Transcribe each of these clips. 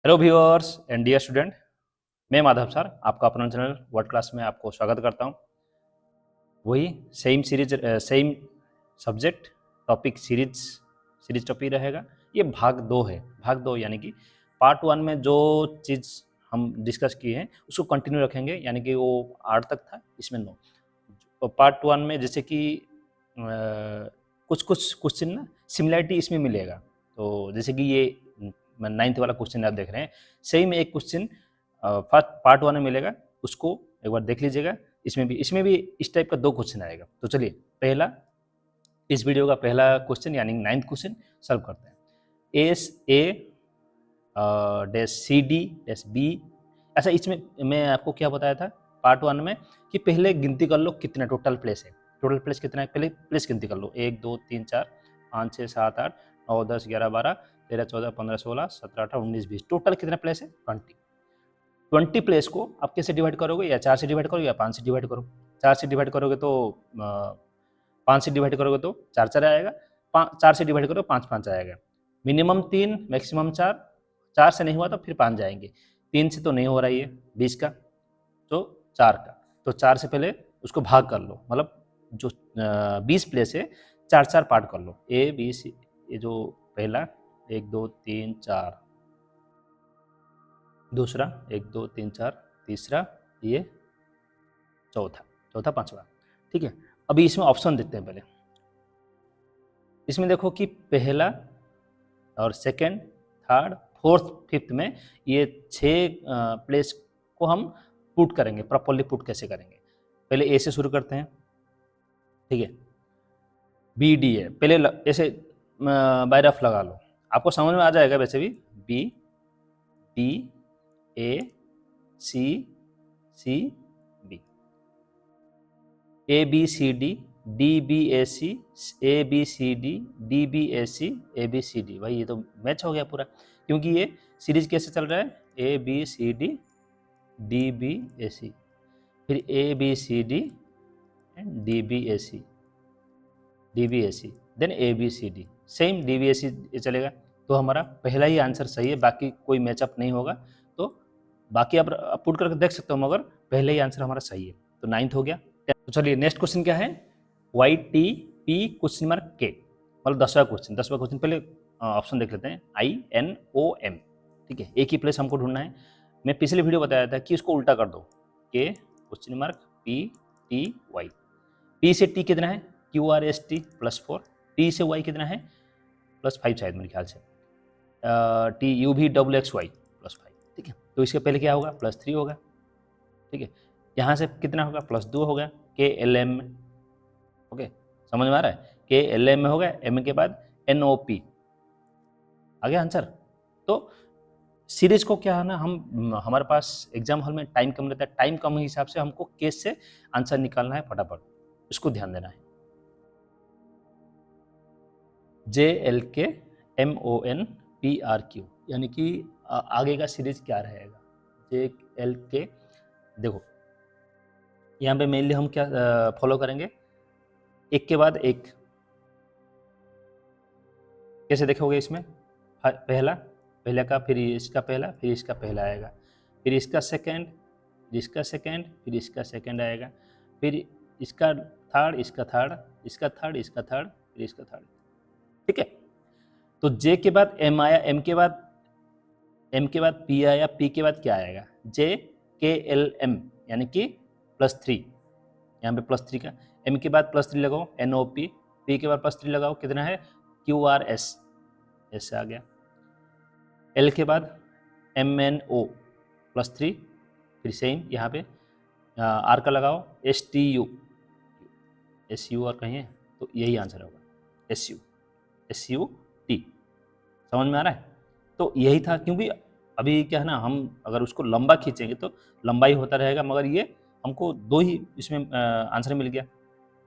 Hello viewers and dear student, मैं Madhav sir आपका अपना चैनल वर्ड क्लास में आपको स्वागत करता हूं। वही same series same subject topic series topic रहेगा। ये भाग दो है। भाग दो यानी कि पार्ट वन में जो चीज़ हम डिस्कस किए हैं उसको कंटिन्यू रखेंगे, यानी कि वो 8 तक था, इसमें 9। तो पार्ट वन में जैसे कि कुछ कुछ क्वेश्चन ना सिमिलरिटी इसमें मिलेगा। तो जैसे कि ये 9th वाला क्वेश्चन आप देख रहे हैं, सेम एक क्वेश्चन फर्स्ट पार्ट वन में मिलेगा, उसको एक बार देख लीजिएगा। इसमें भी इस टाइप का 2 क्वेश्चन आएगा। तो चलिए पहला, इस वीडियो का पहला क्वेश्चन यानी 9th क्वेश्चन सॉल्व करते हैं। S A dash C D dash B. ऐसा इसमें मैं आपको क्या बताया था पार्ट वन में कि पहले गिनती कर लो कितना टोटल प्लेस है। टोटल प्लेस कितना है, पहले प्लेस गिनती कर लो। 1 2 3 4 5 6 7 8 9 10 11 12 13 14 15 16 17 18 19 20। टोटल कितना प्लेस है? 20 प्लेस को आप कैसे डिवाइड करोगे? या 4 से डिवाइड करोगे या 5 से डिवाइड करो। 4 से डिवाइड करोगे तो 5 से डिवाइड करोगे तो 4 4 आएगा। 4 से डिवाइड करोगे 5 5 आएगा। Minimum 3, maximum 4। 4 से नहीं हुआ तो फिर 5 जाएंगे। 3 से तो नहीं हो रहा है ये 20 का, तो 4 का। तो 4 से पहले उसको भाग कर लो, मतलब जो 20 प्लेस है 4 4 पार्ट कर लो। ए बी सी, ये जो पहला 1 2 3 4, दूसरा 1 2 3 4, तीसरा ये चौथा, चौथा पांचवा। ठीक है, अभी इसमें ऑप्शन देखते हैं पहले। इसमें देखो कि पहला और सेकंड, थर्ड, फोर्थ, फिफ्थ में ये 6 प्लेस को हम पुट करेंगे। प्रॉपरली पुट कैसे करेंगे? पहले ए से शुरू करते हैं। ठीक है, बी डी है, पहले ऐसे बाय रफ लगा लो, आपको समझ में आ जाएगा वैसे भी। B D A C C B, A B C D D B A C, A B C D D B A C, A B C D. भाई ये तो मैच हो गया पूरा, क्योंकि ये सीरीज कैसे चल रहा है? A B C D D B A C, फिर A B C D and D B A C, D B A C, then A B C D, same D B A C चलेगा। तो हमारा पहला ही answer सही है, बाकी कोई matchup नहीं होगा। तो बाकी आप पुट करके देख सकते हो, मगर पहले ही आंसर हमारा सही है। तो 9th हो गया। तो चलिए नेक्स्ट क्वेश्चन क्या है? Y T P question mark K, मतलब 10वां क्वेश्चन। 10वां क्वेश्चन पहले ऑप्शन देख लेते हैं। I N O M. ठीक है, एक ही प्लेस हमको ढूंढना है। मैं पिछले वीडियो बताया था कि इसको उल्टा कर दो, K question mark P T Y. P से टी कितना है? Q R S T +4। T से वाई कितना है? +5 शायद मेरे ख्याल से। टी यू भी डब्ल्यू एक्स वाई +5। ठीक है, तो इसके पहले क्या होगा? +3 होगा। ठीक है, यहाँ से कितना होगा? +2 होगा। के एल एम में, ओके, समझ में आ रहा है? के एल एम में होगा, एम के बाद एन ओ पी आ गया आंसर। तो सीरीज को क्या है ना, हम हमारे पास एग्जाम हॉल में टाइम कम रहता है, टाइम कम के हिसाब से हमको केस से आंसर निकालना है फटाफट, इसको ध्यान देना है। J L K M O N P R Q, यानी कि आगे का सीरीज क्या रहेगा? जे एल के, देखो यहाँ पे मेनली हम क्या फॉलो करेंगे? एक के बाद एक। कैसे देखोगे इसमें? पहला, पहले का, फिर इसका पहला, फिर इसका पहला आएगा, फिर इसका सेकंड, फिर इसका सेकंड, फिर इसका सेकंड आएगा, फिर इसका थर्ड, इसका थर्ड, इसका थर्ड, इसका थर्ड, फिर इसका थर्ड। ठीक है, तो जे के बाद एम आया, एम के बाद पी आया, पी के बाद क्या आएगा? जे के एल एम, यानी कि +3। यहाँ पे +3 का, एम के बाद +3 लगाओ, एन ओ पी, पी के बाद +3 लगाओ, कितना है? क्यू आर एस, ऐसे आ गया। एल के बाद एम एन ओ +3, फिर सेम यहाँ पे आर का लगाओ, S T U, S U और कहीं है तो यही आंसर होगा, S U, S U T. समझ में आ रहा है? तो यही था, क्योंकि अभी क्या है ना, हम अगर उसको लंबा खींचेंगे तो लंबाई होता रहेगा, मगर ये हमको 2 ही इसमें आंसर मिल गया,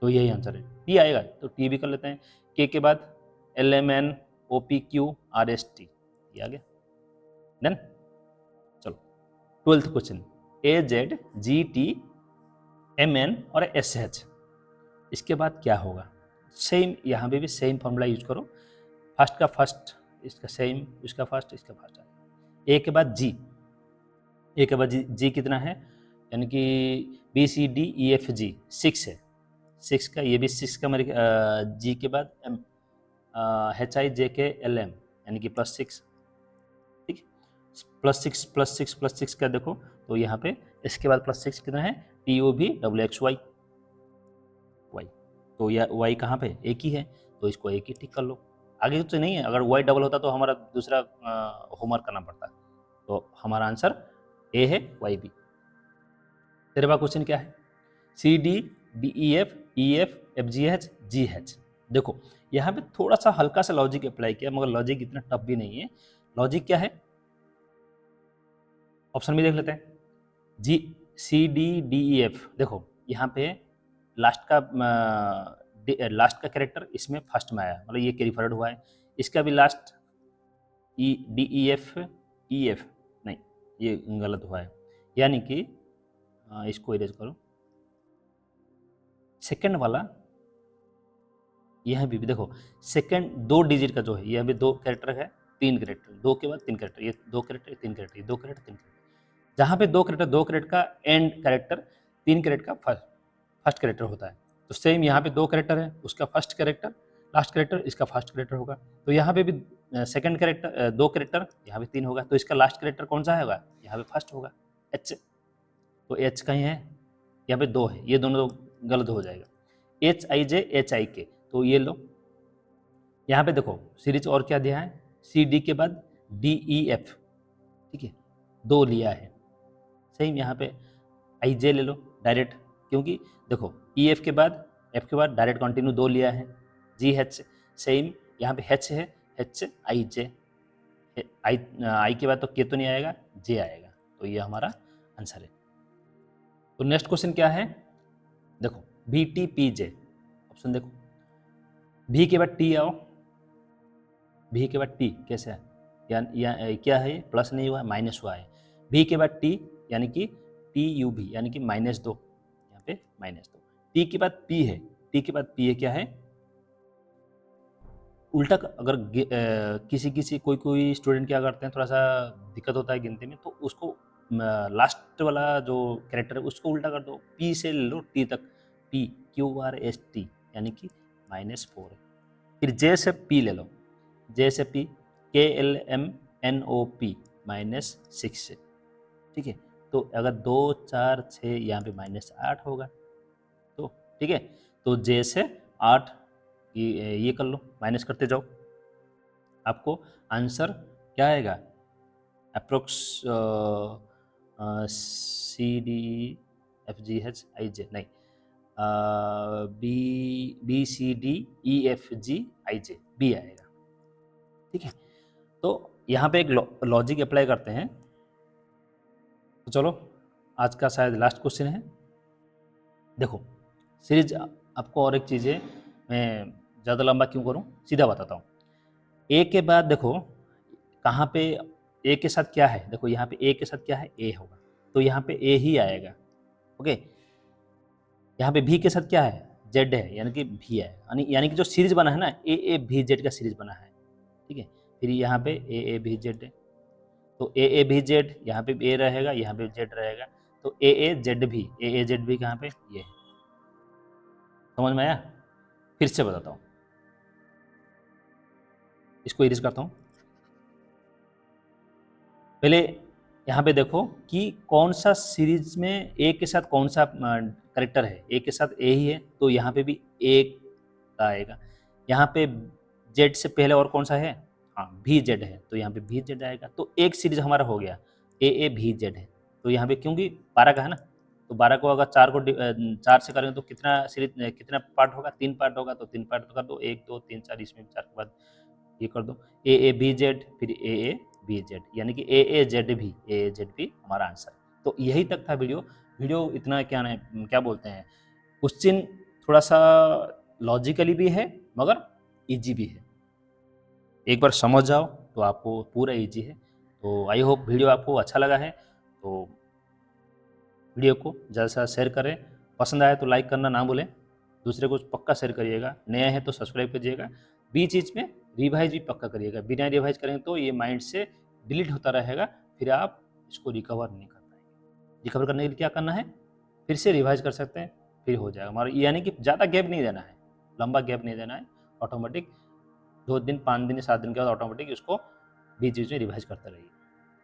तो यही आंसर है। टी आएगा तो टी भी कर लेते हैं। के बाद L M N O P Q R S T, ये आ गया। डन। चलो 12th question, A Z G T M N और एस एच, इसके बाद क्या होगा? सेम यहाँ पे भी सेम फॉर्मूला यूज करो। फर्स्ट का फर्स्ट, इसका सेम, इसका फर्स्ट, इसका फर्स्ट। ए के बाद जी, ए के बाद जी, जी कितना है, यानी कि B C D E F G 6 है, 6 का, ये भी 6 का मेरे, जी के बाद एम, एच आई जे के एल एम, यानी कि +6, ठीक है, +6 का देखो, तो यहाँ पे इसके बाद +6 कितना है, टी ओ भी डब्ल्यू एक्स वाई, वाई, तो यह वाई कहाँ पे, एक ही है, तो इसको एक ही टिक कर लो, आगे तो नहीं है, अगर वाई डबल होता तो हमारा दूसरा होमवर्क करना पड़ता, तो हमारा आंसर ए है, वाई बी। तेरे पास क्वेश्चन क्या है, C D B E F G H. देखो यहाँ पे थोड़ा सा हल्का सा लॉजिक अप्लाई किया, मगर लॉजिक इतना टफ भी नहीं है। लॉजिक क्या है, ऑप्शन भी देख लेते हैं, G C D D E F. देखो यहाँ पे लास्ट का कैरेक्टर इसमें फर्स्ट में आया, मतलब ये कैरी हुआ है, इसका भी last E D E F नहीं, ये गलत हुआ है, यानी कि इसको इरेज करो, सेकंड वाला यह भी देखो, सेकंड 2 डिजिट का जो है, यह भी 2 कैरेक्टर है, 3 कैरेक्टर, 2 के बाद 3 कैरेक्टर, ये 2 कैरेक्टर, 3 कैरेक्टर, ये 2 कैरेक्टर, 3 कैरेक्टर, जहाँ पे 2 कैरेक्टर का एंड कैरेक्टर, 3 कैरेक्टर का फर्स्ट कैरेक्टर होता है, तो सेम यहाँ पे 2 कैरेक्टर है, उसका फर्स्ट कैरेक्टर, लास्ट कैरेक्टर इसका फर्स्ट कैरेक्टर होगा, तो यहाँ पे भी सेकंड कैरेक्टर 2 कैरेक्टर, यहाँ पे 3 होगा, तो इसका लास्ट कैरेक्टर कौन सा होगा, यहाँ पे फर्स्ट होगा, एच, तो एच कहीं है, यहाँ पे 2 है, ये दोनों गलत हो जाएगा, H I J H I के, तो ये लो, यहाँ पे देखो सीरीज और क्या दिया है, सी डी के बाद डी ई एफ, ठीक है, 2 लिया है, सेम यहाँ पे आई जे ले लो डायरेक्ट, क्योंकि देखो ई एफ के बाद डायरेक्ट कंटिन्यू 2 लिया है, जी एच, सेम यहाँ पे एच है, एच आई जे, आई के बाद तो के तो नहीं आएगा, जे आएगा, तो ये हमारा आंसर है। तो नेक्स्ट क्वेश्चन क्या है, देखो B T P J, option देखो, भी के बाद टी आओ, भी के बाद टी कैसे है, या क्या है, प्लस नहीं हुआ है, माइनस हुआ है, भी के बाद टी यानी कि टी यू भी, यानी कि -2, यहाँ पे -2, टी के बाद पी है, टी के बाद पी है, क्या है, उल्टा, अगर किसी कोई स्टूडेंट क्या करते हैं, थोड़ा सा दिक्कत होता है गिनती में, तो उसको लास्ट वाला जो कैरेक्टर है उसको उल्टा कर दो, पी से ले लो टी तक, P Q R S T, यानी कि -4 है, फिर जे से पी ले लो, जे से P K L M N O P -6 है, ठीक है, तो अगर 2 4 6 यहाँ पे -8 होगा, तो ठीक है, तो जे से 8 ये कर लो, माइनस करते जाओ, आपको आंसर क्या आएगा, approx C D F G H I J, नहीं, B C D E F G I J, B आएगा, ठीक है, तो यहाँ पे एक लॉजिक अप्लाई करते हैं, तो चलो आज का शायद लास्ट क्वेश्चन है। देखो सीरीज, आपको और एक चीज़ है, मैं ज़्यादा लंबा क्यों करूँ, सीधा बताता हूँ, ए के बाद देखो कहाँ पे, ए के साथ क्या है, देखो यहाँ पे ए के साथ क्या है, ए होगा, तो यहाँ पे ए ही आएगा, ओके, यहाँ पे भी के साथ क्या है, जेड है, यानी कि भी है, यानी कि जो सीरीज बना है ना, ए भी जेड का सीरीज बना है, ठीक है, फिर यहाँ पे ए भी जेड है, तो ए भी जेड, यहाँ पे ए रहेगा, यहाँ पे जेड रहेगा, तो ए जेड भी कहाँ पे, ये है, समझ में आया, फिर से बताता हूँ, इसको इरेज करता हूँ, पहले यहाँ पे देखो कि कौन सा सीरीज में ए के साथ कौन सा करेक्टर है, ए के साथ ए ही है, तो यहाँ पे भी ए आएगा, यहाँ पे जेड से पहले और कौन सा है, हाँ भी जेड है, तो यहाँ पे भी जेड आएगा, तो एक सीरीज हमारा हो गया, ए भी जेड है, तो यहाँ पे क्योंकि 12 का है ना, तो 12 को अगर 4 से करेंगे तो कितना सीरीज, कितना पार्ट होगा, 3 पार्ट होगा, तो 3 पार्ट कर दो, 1 2 3 4, इसमें 4 के बाद ये कर दो, ए बी जेड, फिर ए बी जेड, यानी कि ए जेड भी हमारा आंसर। तो यही तक था वीडियो इतना क्या बोलते हैं, क्वेश्चन थोड़ा सा लॉजिकली भी है मगर इजी भी है, एक बार समझ जाओ तो आपको पूरा इजी है। तो आई होप वीडियो आपको अच्छा लगा है, तो वीडियो को ज़्यादा से ज़्यादा शेयर करें, पसंद आए तो लाइक करना ना भूलें, दूसरे को पक्का शेयर करिएगा, नया है तो सब्सक्राइब करिएगा, बीच बीच में रिवाइज भी पक्का करिएगा, बिना रिवाइज करें तो ये माइंड से डिलीट होता रहेगा, फिर आप इसको रिकवर नहीं कर पाएंगे। रिकवर करने के लिए क्या करना है, फिर से रिवाइज कर सकते हैं, फिर हो जाएगा हमारा। यानी कि ज़्यादा गैप नहीं देना है, लंबा गैप नहीं देना है, ऑटोमेटिक 2 दिन 5 दिन 7 दिन के बाद ऑटोमेटिक इसको बीच बीच में रिवाइज करते रहिए।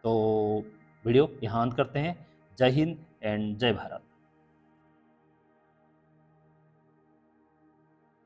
तो वीडियो यहाँ अंत करते हैं। जय हिंद एंड जय भारत।